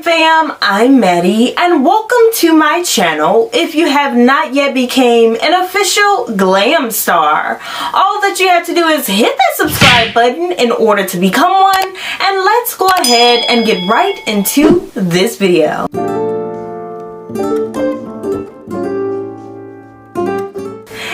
fam, I'm Maddie and welcome to my channel. If you have not yet became an official Glam Star, all that you have to do is hit that subscribe button in order to become one, and let's go ahead and get right into this video.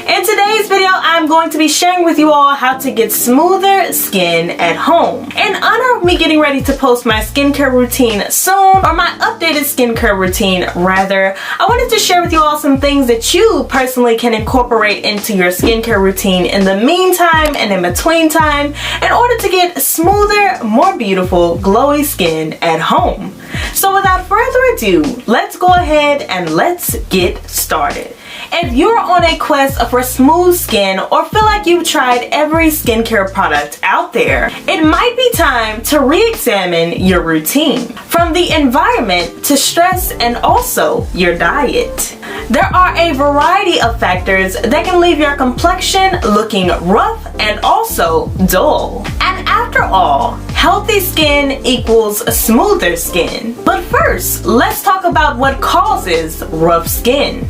In today's video, I'm going to be sharing with you all how to get smoother skin at home. In honor of me getting ready to post my skincare routine soon, or my updated skincare routine rather, I wanted to share with you all some things that you personally can incorporate into your skincare routine in the meantime and in between time in order to get smoother, more beautiful, glowy skin at home. So without further ado, let's go ahead and let's get started. If you're on a quest for smooth skin or feel like you've tried every skincare product out there, it might be time to re-examine your routine. From the environment to stress and also your diet. There are a variety of factors that can leave your complexion looking rough and also dull. And after all, healthy skin equals smoother skin. But first, let's talk about what causes rough skin.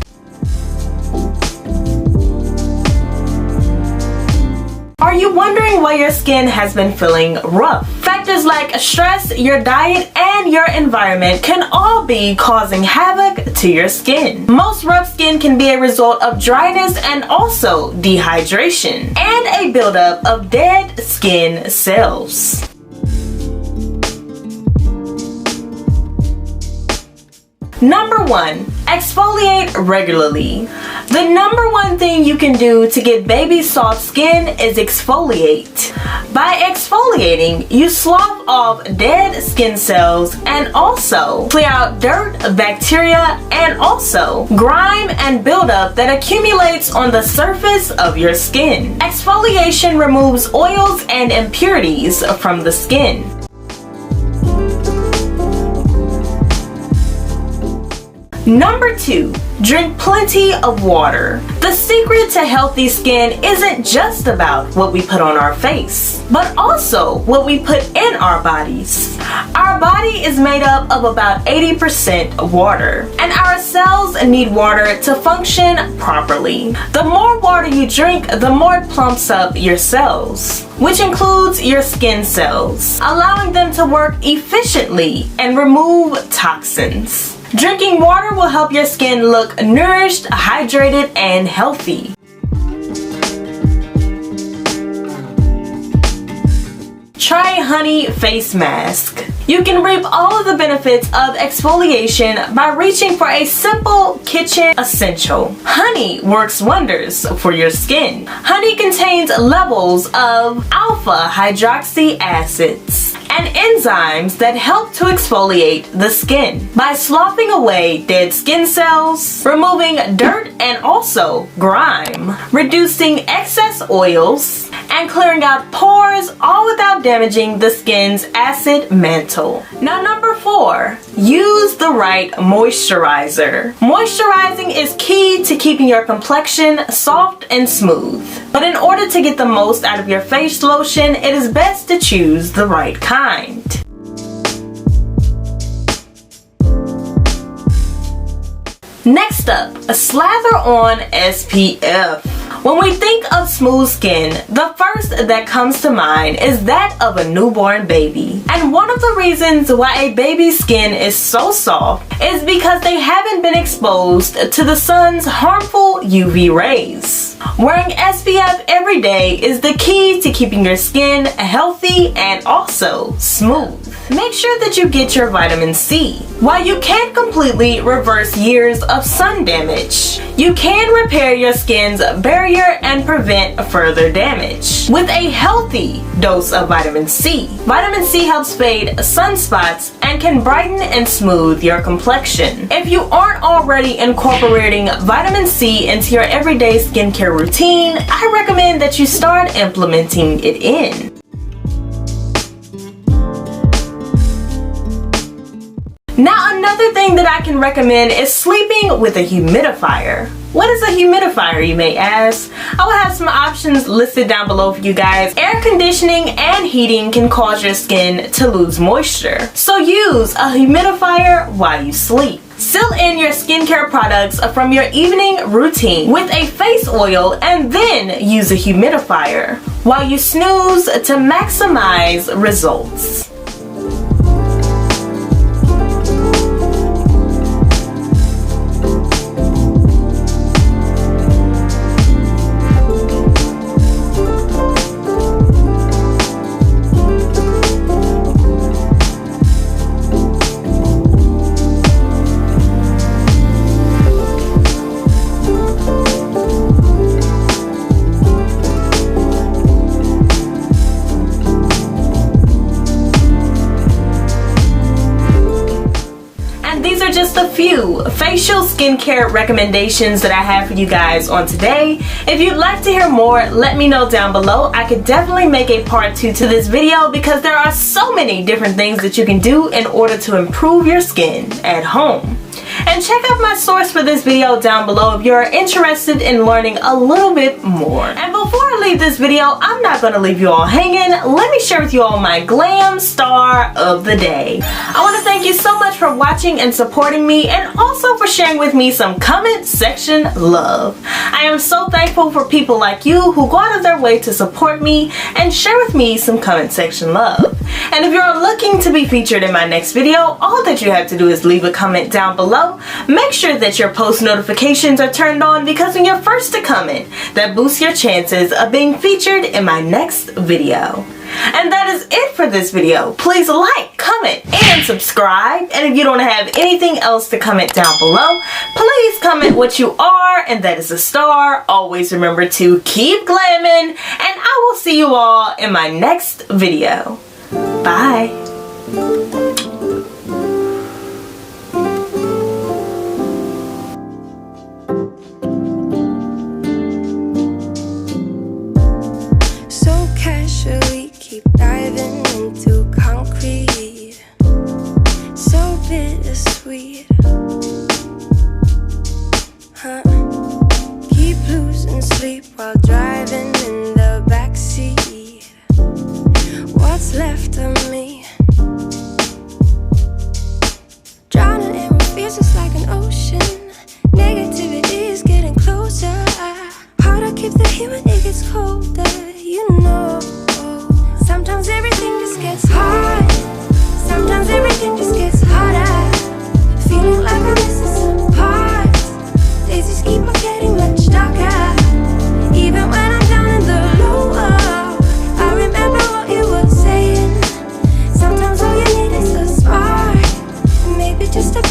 Are you wondering why your skin has been feeling rough? Factors like stress, your diet, and your environment can all be causing havoc to your skin. Most rough skin can be a result of dryness and also dehydration, and a buildup of dead skin cells. Number 1, exfoliate regularly. The number one thing you can do to get baby soft skin is exfoliate. By exfoliating, you slough off dead skin cells and also clear out dirt, bacteria, and also grime and buildup that accumulates on the surface of your skin. Exfoliation removes oils and impurities from the skin. Number 2, drink plenty of water. The secret to healthy skin isn't just about what we put on our face, but also what we put in our bodies. Our body is made up of about 80% water, and our cells need water to function properly. The more water you drink, the more it plumps up your cells, which includes your skin cells, allowing them to work efficiently and remove toxins. Drinking water will help your skin look nourished, hydrated, and healthy. Try Honey Face Mask. You can reap all of the benefits of exfoliation by reaching for a simple kitchen essential. Honey works wonders for your skin. Honey contains levels of alpha hydroxy acids and enzymes that help to exfoliate the skin by sloughing away dead skin cells, removing dirt and also grime, reducing excess oils, and clearing out pores, all without damaging the skin's acid mantle. Now number 4, use the right moisturizer. Moisturizing is key to keeping your complexion soft and smooth. But in order to get the most out of your face lotion, it is best to choose the right kind. Next up, slather on SPF. When we think of smooth skin, the first that comes to mind is that of a newborn baby. And one of the reasons why a baby's skin is so soft is because they haven't been exposed to the sun's harmful UV rays. Wearing SPF every day is the key to keeping your skin healthy and also smooth. Make sure that you get your vitamin C. While you can't completely reverse years of sun damage, you can repair your skin's barrier and prevent further damage with a healthy dose of vitamin C. Vitamin C helps fade sunspots and can brighten and smooth your complexion. If you aren't already incorporating vitamin C into your everyday skincare routine, I recommend that you start implementing it in. Now another thing that I can recommend is sleeping with a humidifier. What is a humidifier, you may ask? I will have some options listed down below for you guys. Air conditioning and heating can cause your skin to lose moisture. So use a humidifier while you sleep. Seal in your skincare products from your evening routine with a face oil and then use a humidifier while you snooze to maximize results. Just a few facial skincare recommendations that I have for you guys on today. If you'd like to hear more, let me know down below. I could definitely make a part 2 to this video because there are so many different things that you can do in order to improve your skin at home. And check out my source for this video down below if you're interested in learning a little bit more. And before I leave this video, I'm not going to leave you all hanging. Let me share with you all my Glam Star of the day. I want to thank you so much for watching and supporting me, and also for sharing with me some comment section love. I am so thankful for people like you who go out of their way to support me and share with me some comment section love. And if you're looking to be featured in my next video, all that you have to do is leave a comment down below. Make sure that your post notifications are turned on, because when you're first to comment, that boosts your chances of being featured in my next video. And that is it for this video. Please like, comment, and subscribe. And if you don't have anything else to comment down below, please comment what you are, and that is a star. Always remember to keep glamming, and I will see you all in my next video. Bye. Bittersweet, keep losing sleep while driving in the backseat. What's left of me? Drowning in what feels just like an ocean. Negativity is getting closer. Hard to keep the heat when it gets colder. You know, sometimes everything just gets hard. Sometimes everything just gets harder. Feeling like I'm missing some parts. Days just keep on getting much darker. Even when I'm down in the low, I remember what you were saying. Sometimes all you need is a spark, maybe just a